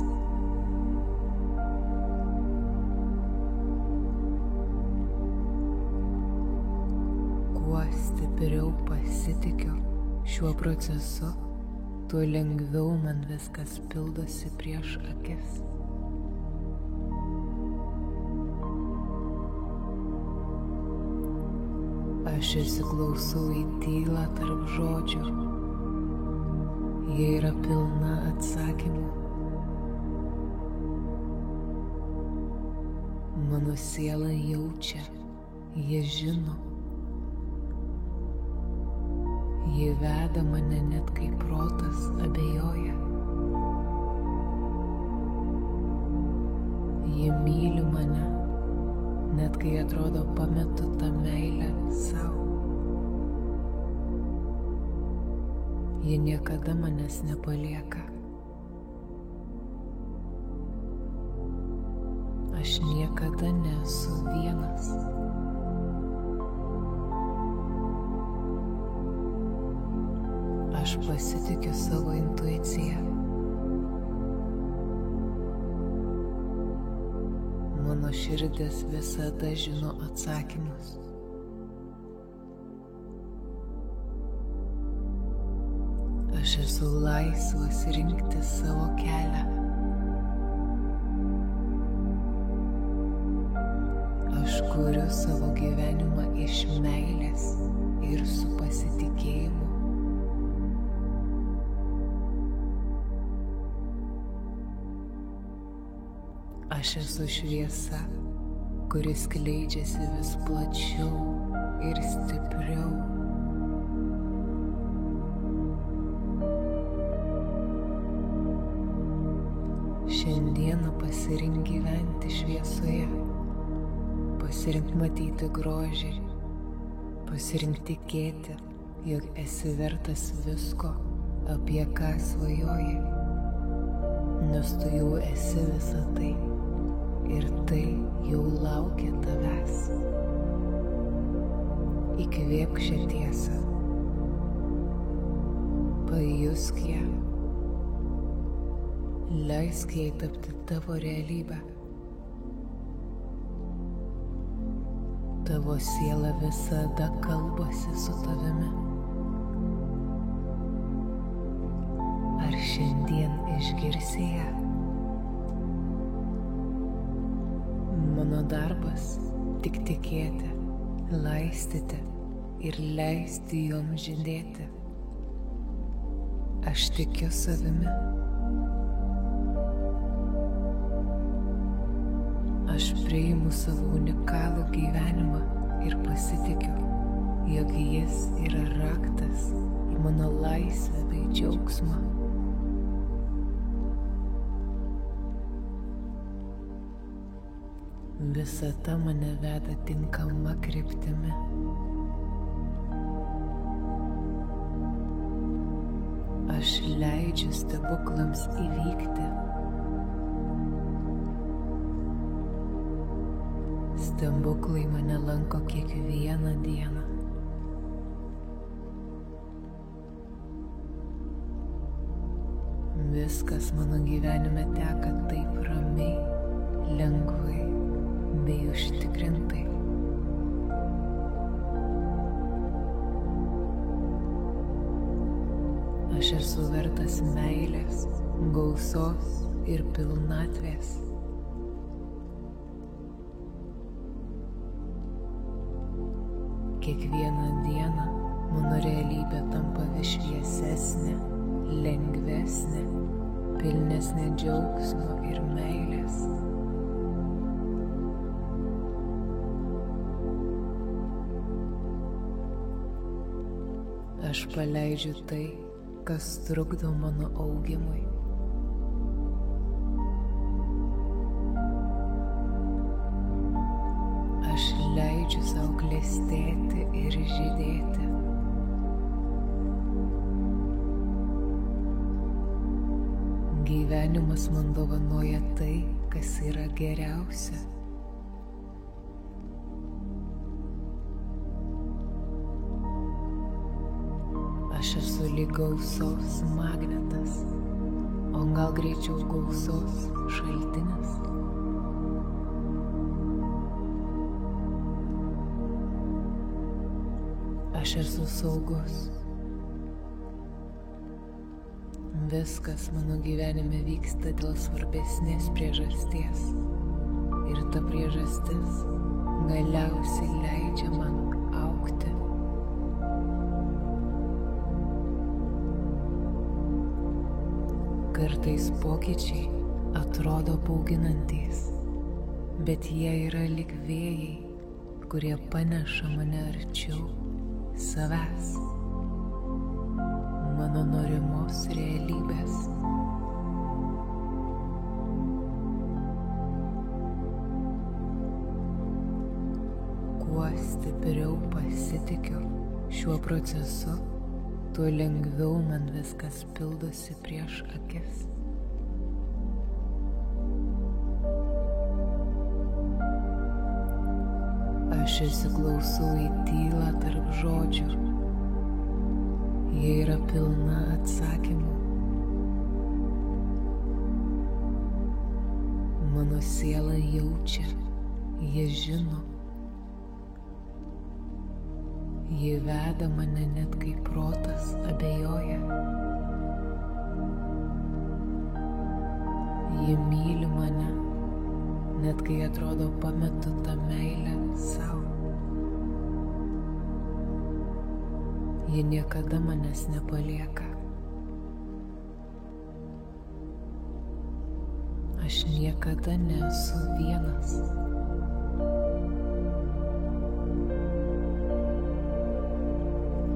Kuo stipriau pasitikiu šiuo procesu, tuo lengviau man viskas pildosi prieš akis. Aš įsiklausau į tylą tarp žodžių. Jie yra pilna atsakymų. Mano siela jaučia, jie žino. Jie veda mane net kai protas abejoja. Jie myli mane, net kai atrodo pametu tą meilę sau. Jie niekada manęs nepalieka. Aš niekada nesu vienas. Aš pasitikiu savo intuiciją. Mano širdis visada žino atsakymus. Aš esu laisvas rinkti savo kelią. Aš kuriu savo gyvenimą iš meilės ir su pasitikėjimu. Aš esu šviesa, kuris skleidžiasi vis plačiau ir stipriau. Šiandieną pasirink gyventi šviesoje, pasirink matyti grožį, pasirink tikėti, jog esi vertas visko, apie ką svajoji, nes tu jau esi visa tai. Ir tai jau laukia tavęs. Įkvėpk šią tiesą. Pajusk ją. Leisk jai tapti tavo realybę. Tavo siela visada kalbasi su tavimi. Ar šiandien išgirsi ją? Mano darbas tik tikėti, laistyti ir leisti joms žydėti. Aš tikiu savimi. Aš priimu savo unikalų gyvenimą ir pasitikiu, jog jis yra raktas į mano laisvę bei džiaugsmą. Visata mane veda tinkama kryptimi. Aš leidžiu stebuklams įvykti. Stebuklai mane lanko kiekvieną dieną. Viskas mano gyvenime teka taip ramiai, lengvai bei užtikrintai. Aš esu vertas meilės, gausos ir pilnatvės. Kiekvieną dieną mano realybė tampa vis šviesesnė, lengvesnė, pilnesnė džiaugsmo ir meilės. Aš paleidžiu tai, kas trukdo mano augimui. Aš leidžiu savo klestėti ir žydėti. Gyvenimas man dovanoja tai, kas yra geriausia. Aš esu lyg gausos magnetas, o gal greičiau gausos šaltinis. Aš esu saugus. Viskas mano gyvenime vyksta dėl svarbesnės priežasties. Ir ta priežastis galiausiai leidžia man augti. Kartais pokyčiai atrodo bauginantys, bet jie yra lyg vėjai, kurie paneša mane arčiau savęs, mano norimos realybės. Kuo stipriau pasitikiu šiuo procesu, tuo lengviau man viskas pildosi prieš akis. Aš įsiklausau į tylą tarp žodžių. Jie yra pilna atsakymų. Mano siela jaučia, jie žino. Ji veda mane net kai protas abejoja. Ji myli mane, net kai atrodo pametu tą meilę sau. Ji niekada manęs nepalieka. Aš niekada nesu vienas.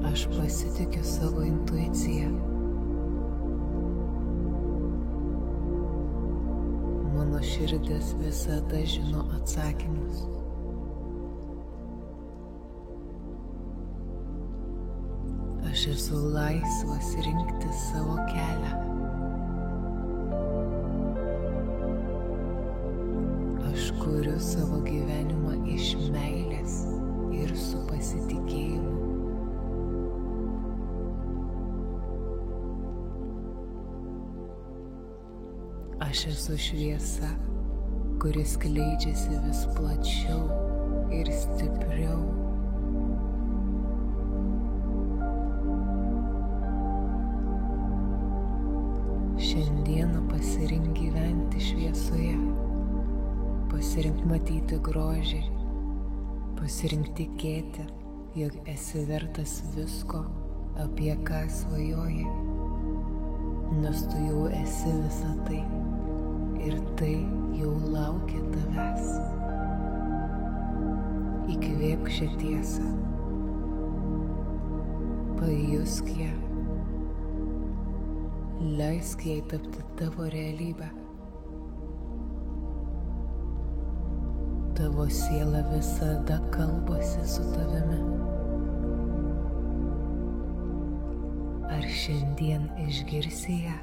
Aš pasitikiu savo intuiciją. Mano širdis visada žino atsakymus. Aš esu laisvas rinkti savo kelią. Aš kuriu savo gyvenimą iš meilės ir su pasitikėjimu. Aš esu šviesa, kuris skleidžiasi vis plačiau ir stipriau. Šiandieną pasirink gyventi šviesoje, pasirink matyti grožį, pasirink tikėti, jog esi vertas visko, apie ką svajoji, nes tu jau esi visa tai ir tai jau laukia tavęs. Įkvėpk šią tiesą, pajusk ją, leisk jai tapti tavo realybę. Tavo siela visada kalbasi su tavimi. Ar šiandien išgirsi ją?